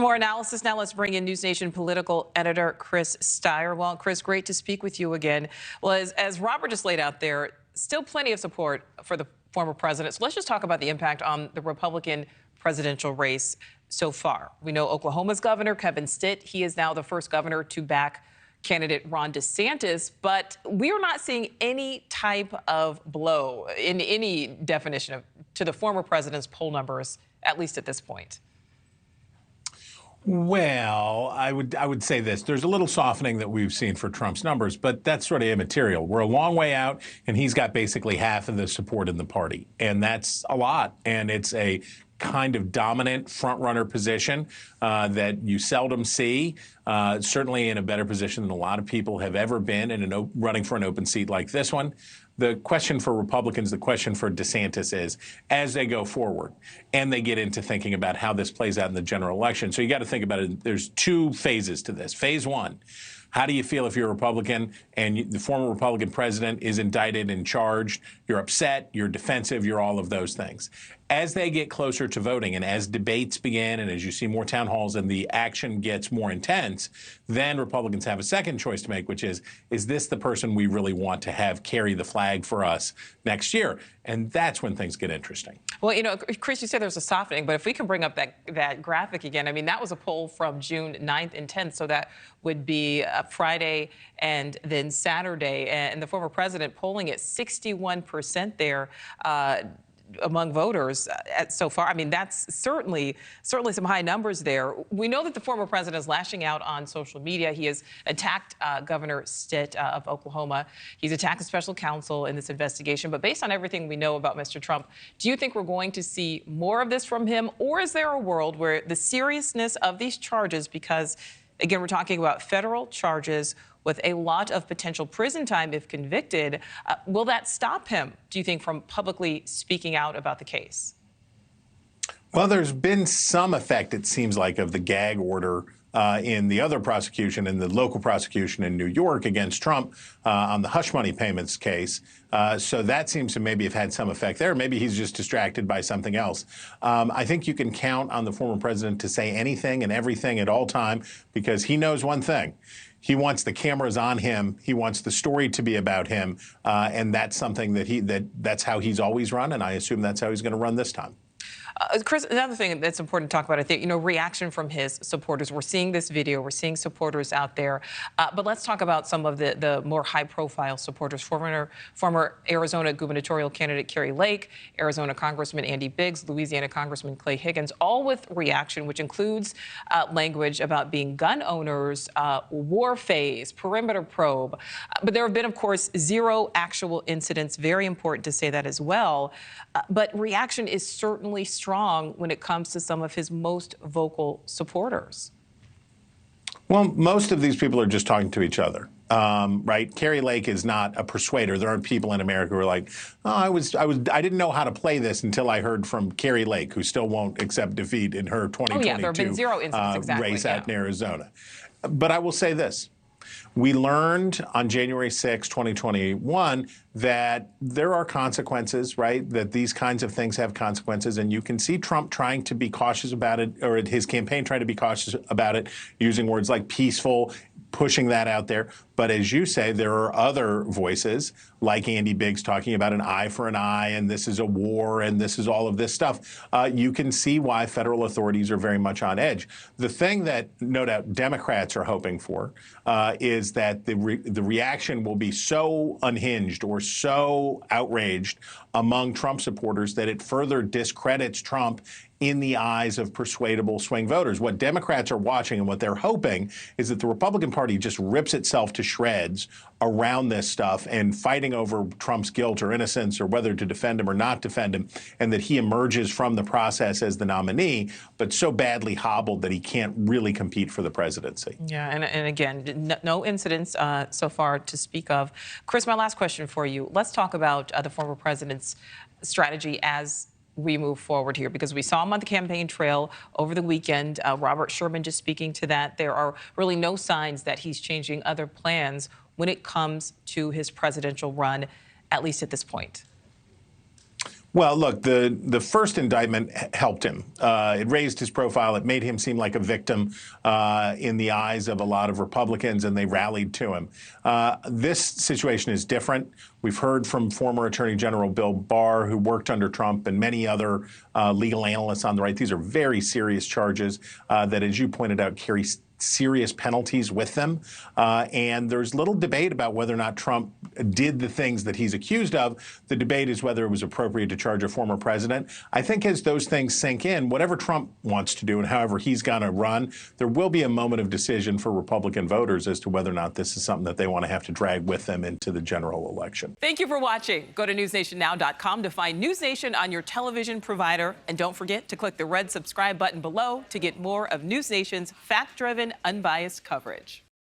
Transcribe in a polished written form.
more analysis now. Let's bring in NewsNation political editor Chris Stirewalt. Chris, great to speak with you again. Well, as Robert just laid out there, still plenty of support for the former president. So let's just talk about the impact on the Republican presidential race so far. We know Oklahoma's governor, Kevin Stitt, he is now the first governor to back candidate Ron DeSantis, but we are not seeing any type of blow in any definition to the former president's poll numbers, at least at this point. Well, I would say this. There's a little softening that we've seen for Trump's numbers, but that's sort of immaterial. We're a long way out, and he's got basically half of the support in the party, and that's a lot. And it's a kind of dominant front-runner position that you seldom see, certainly in a better position than a lot of people have ever been in running for an open seat like this one. The question for Republicans, the question for DeSantis is, as they go forward and they get into thinking about how this plays out in the general election. So you got to think about it. There's two phases to this. Phase one, how do you feel if you're a Republican and the former Republican president is indicted and charged? You're upset, you're defensive, you're all of those things. As they get closer to voting and as debates begin and as you see more town halls and the action gets more intense, then Republicans have a second choice to make, which is this the person we really want to have carry the flag for us next year? And that's when things get interesting. Well, you know, Chris, you said there's a softening, but if we can bring up that graphic again, I mean, that was a poll from June 9th and 10th, so that would be Friday and then Saturday, and the former president polling at 61% there. Among voters so far. I mean, that's certainly some high numbers there. We know that the former president is lashing out on social media. He has attacked Governor Stitt of Oklahoma. He's attacked the special counsel in this investigation. But based on everything we know about Mr. Trump, do you think we're going to see more of this from him? Or is there a world where the seriousness of these charges, because, again, we're talking about federal charges with a lot of potential prison time if convicted, will that stop him, do you think, from publicly speaking out about the case? Well, there's been some effect, it seems like, of the gag order in the other prosecution, in the local prosecution in New York against Trump on the hush money payments case. So that seems to maybe have had some effect there. Maybe he's just distracted by something else. I think you can count on the former president to say anything and everything at all time because he knows one thing. He wants the cameras on him. He wants the story to be about him. And that's something that's how he's always run. And I assume that's how he's going to run this time. Chris, another thing that's important to talk about, I think, reaction from his supporters. We're seeing this video. We're seeing supporters out there. But let's talk about some of the more high-profile supporters. Former Arizona gubernatorial candidate Kari Lake, Arizona Congressman Andy Biggs, Louisiana Congressman Clay Higgins, all with reaction, which includes language about being gun owners, war phase, perimeter probe. But there have been, of course, zero actual incidents. Very important to say that as well. But reaction is certainly strong when it comes to some of his most vocal supporters. Well, most of these people are just talking to each other, right? Kari Lake is not a persuader. There aren't people in America who are like, oh, I didn't know how to play this until I heard from Kari Lake, who still won't accept defeat in her 2022 race out in Arizona. But I will say this. We learned on January 6, 2021, that there are consequences, right? That these kinds of things have consequences. And you can see Trump trying to be cautious about it, or his campaign trying to be cautious about it, using words like peaceful, pushing that out there. But as you say, there are other voices like Andy Biggs talking about an eye for an eye and this is a war and this is all of this stuff. You can see why federal authorities are very much on edge. The thing that no doubt Democrats are hoping for is that the reaction will be so unhinged or so outraged among Trump supporters that it further discredits Trump in the eyes of persuadable swing voters. What Democrats are watching and what they're hoping is that the Republican Party just rips itself to shreds around this stuff and fighting over Trump's guilt or innocence or whether to defend him or not defend him, and that he emerges from the process as the nominee, but so badly hobbled that he can't really compete for the presidency. Yeah, and again, no incidents so far to speak of. Chris, my last question for you. Let's talk about the former president's strategy as we move forward here, because we saw him on the campaign trail over the weekend. Robert Sherman just speaking to that. There are really no signs that he's changing other plans when it comes to his presidential run, at least at this point. Well, look, the first indictment helped him. It raised his profile. It made him seem like a victim in the eyes of a lot of Republicans, and they rallied to him. This situation is different. We've heard from former Attorney General Bill Barr, who worked under Trump, and many other legal analysts on the right. These are very serious charges that, as you pointed out, carry serious penalties with them. And there's little debate about whether or not Trump did the things that he's accused of. The debate is whether it was appropriate to charge a former president. I think as those things sink in, whatever Trump wants to do and however he's going to run, there will be a moment of decision for Republican voters as to whether or not this is something that they want to have to drag with them into the general election. Thank you for watching. Go to newsnationnow.com to find News Nation on your television provider. And don't forget to click the red subscribe button below to get more of News Nation's fact-driven, unbiased coverage.